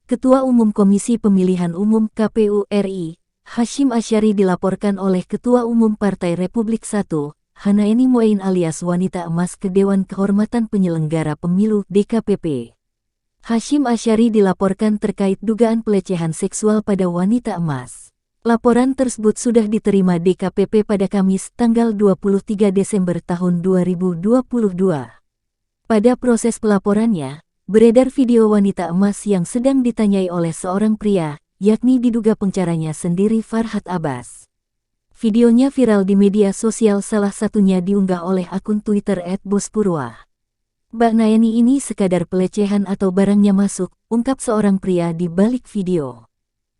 Ketua Umum Komisi Pemilihan Umum KPU RI, Hasyim Asyari dilaporkan oleh Ketua Umum Partai Republik I, Hanaeni Muain alias Wanita Emas ke Dewan Kehormatan Penyelenggara Pemilu DKPP. Hasyim Asyari dilaporkan terkait dugaan pelecehan seksual pada wanita emas. Laporan tersebut sudah diterima DKPP pada Kamis tanggal 23 Desember tahun 2022. Pada proses pelaporannya, beredar video wanita emas yang sedang ditanyai oleh seorang pria, yakni diduga pencaranya sendiri Farhat Abbas. Videonya viral di media sosial, salah satunya diunggah oleh akun Twitter @bospurwa. Mbak Naeni ini sekadar pelecehan atau barangnya masuk, ungkap seorang pria di balik video.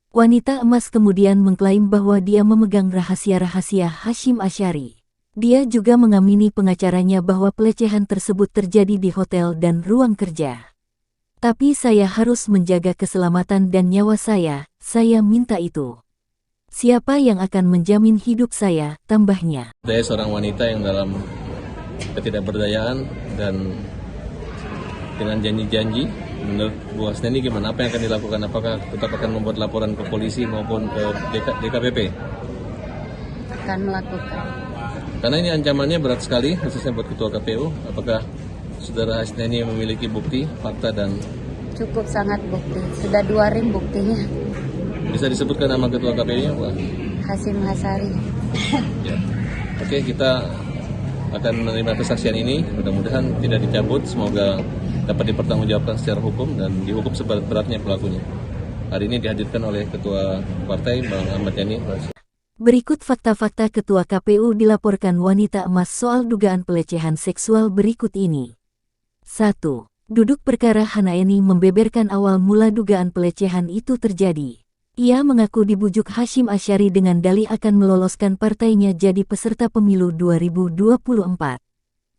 Wanita emas kemudian mengklaim bahwa dia memegang rahasia-rahasia Hasyim Asyari. Dia juga mengamini pengacaranya bahwa pelecehan tersebut terjadi di hotel dan ruang kerja. Tapi saya harus menjaga keselamatan dan nyawa saya minta itu. Siapa yang akan menjamin hidup saya, tambahnya. Saya seorang wanita yang dalam ketidakberdayaan dan dengan janji-janji, menurut Bu Hasnani gimana? Apa yang akan dilakukan? Apakah tetap akan membuat laporan ke polisi maupun ke DKPP? Akan melakukan. Karena ini ancamannya berat sekali, khususnya buat Ketua KPU. Apakah Saudara Hasnani memiliki bukti, fakta, dan... Cukup sangat bukti, sudah 2 rim buktinya. Bisa disebutkan nama Ketua KPU-nya, Pak? Hasyim Asyari. Ya. Oke, kita akan menerima kesaksian ini, mudah-mudahan tidak dicabut, semoga dapat dipertanggungjawabkan secara hukum dan dihukum seberat-beratnya pelakunya. Hari ini dihadirkan oleh Ketua Partai, Bang Ahmad Yani. Berikut fakta-fakta Ketua KPU dilaporkan wanita emas soal dugaan pelecehan seksual berikut ini. 1. Duduk perkara Hanaeni membeberkan awal mula dugaan pelecehan itu terjadi. Ia mengaku dibujuk Hasyim Asyari dengan dalih akan meloloskan partainya jadi peserta pemilu 2024.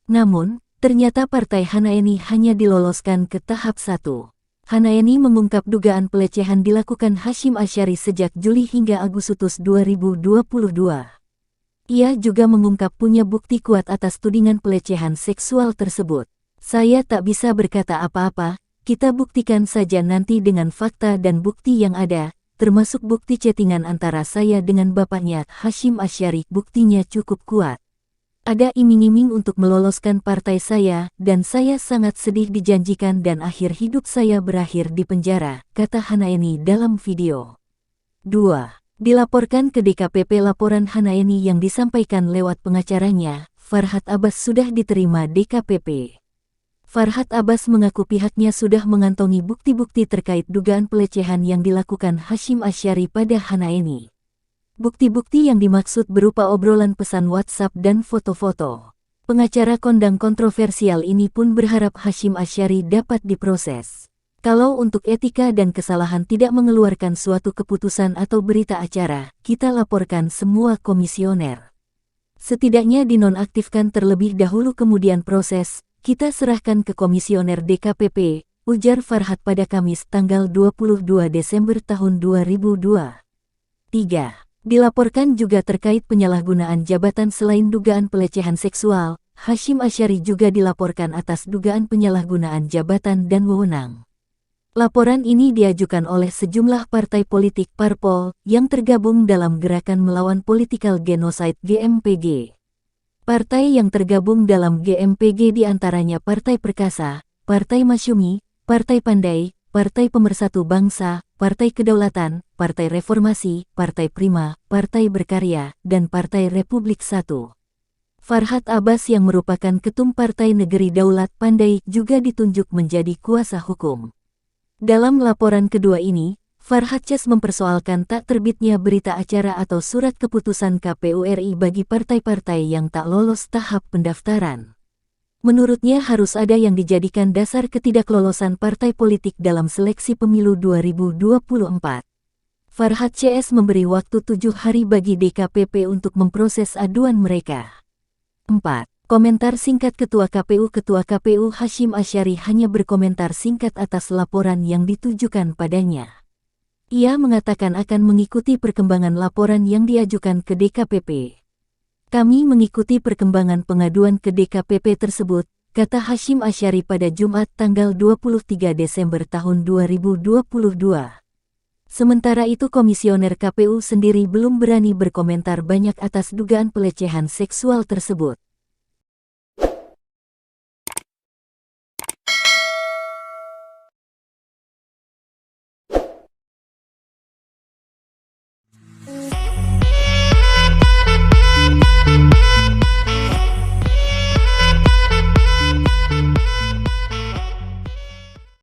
Namun, ternyata partai Hanaeni hanya diloloskan ke tahap 1. Hanaeni mengungkap dugaan pelecehan dilakukan Hasyim Asyari sejak Juli hingga Agustus 2022. Ia juga mengungkap punya bukti kuat atas tudingan pelecehan seksual tersebut. Saya tak bisa berkata apa-apa, kita buktikan saja nanti dengan fakta dan bukti yang ada, termasuk bukti chattingan antara saya dengan bapaknya Hasyim Asyari, buktinya cukup kuat. Ada iming-iming untuk meloloskan partai saya, dan saya sangat sedih dijanjikan dan akhir hidup saya berakhir di penjara, kata Hanaeni dalam video. 2. Dilaporkan ke DKPP. Laporan Hanaeni yang disampaikan lewat pengacaranya, Farhat Abbas, sudah diterima DKPP. Farhat Abbas mengaku pihaknya sudah mengantongi bukti-bukti terkait dugaan pelecehan yang dilakukan Hasyim Asyari pada Hanaeni. Bukti-bukti yang dimaksud berupa obrolan pesan WhatsApp dan foto-foto. Pengacara kondang kontroversial ini pun berharap Hasyim Asyari dapat diproses. Kalau untuk etika dan kesalahan tidak mengeluarkan suatu keputusan atau berita acara, kita laporkan semua komisioner. Setidaknya dinonaktifkan terlebih dahulu kemudian proses, kita serahkan ke komisioner DKPP, ujar Farhat pada Kamis tanggal 22 Desember tahun 2002. 3. Dilaporkan juga terkait penyalahgunaan jabatan. Selain dugaan pelecehan seksual, Hasyim Asyari juga dilaporkan atas dugaan penyalahgunaan jabatan dan wewenang. Laporan ini diajukan oleh sejumlah partai politik parpol yang tergabung dalam Gerakan Melawan Political Genocide (GMPG). Partai yang tergabung dalam GMPG diantaranya Partai Perkasa, Partai Masyumi, Partai Pandai, Partai Pemersatu Bangsa, Partai Kedaulatan, Partai Reformasi, Partai Prima, Partai Berkarya, dan Partai Republik I. Farhat Abbas yang merupakan ketum Partai Negeri Daulat Pandai juga ditunjuk menjadi kuasa hukum. Dalam laporan kedua ini, Farhat mempersoalkan tak terbitnya berita acara atau surat keputusan KPU RI bagi partai-partai yang tak lolos tahap pendaftaran. Menurutnya harus ada yang dijadikan dasar ketidaklolosan partai politik dalam seleksi pemilu 2024. Farhat memberi waktu 7 hari bagi DKPP untuk memproses aduan mereka. 4. Komentar singkat Ketua KPU. Ketua KPU Hasyim Asyari hanya berkomentar singkat atas laporan yang ditujukan padanya. Ia mengatakan akan mengikuti perkembangan laporan yang diajukan ke DKPP. Kami mengikuti perkembangan pengaduan ke DKPP tersebut, kata Hashim Asyari pada Jumat tanggal 23 Desember tahun 2022. Sementara itu Komisioner KPU sendiri belum berani berkomentar banyak atas dugaan pelecehan seksual tersebut.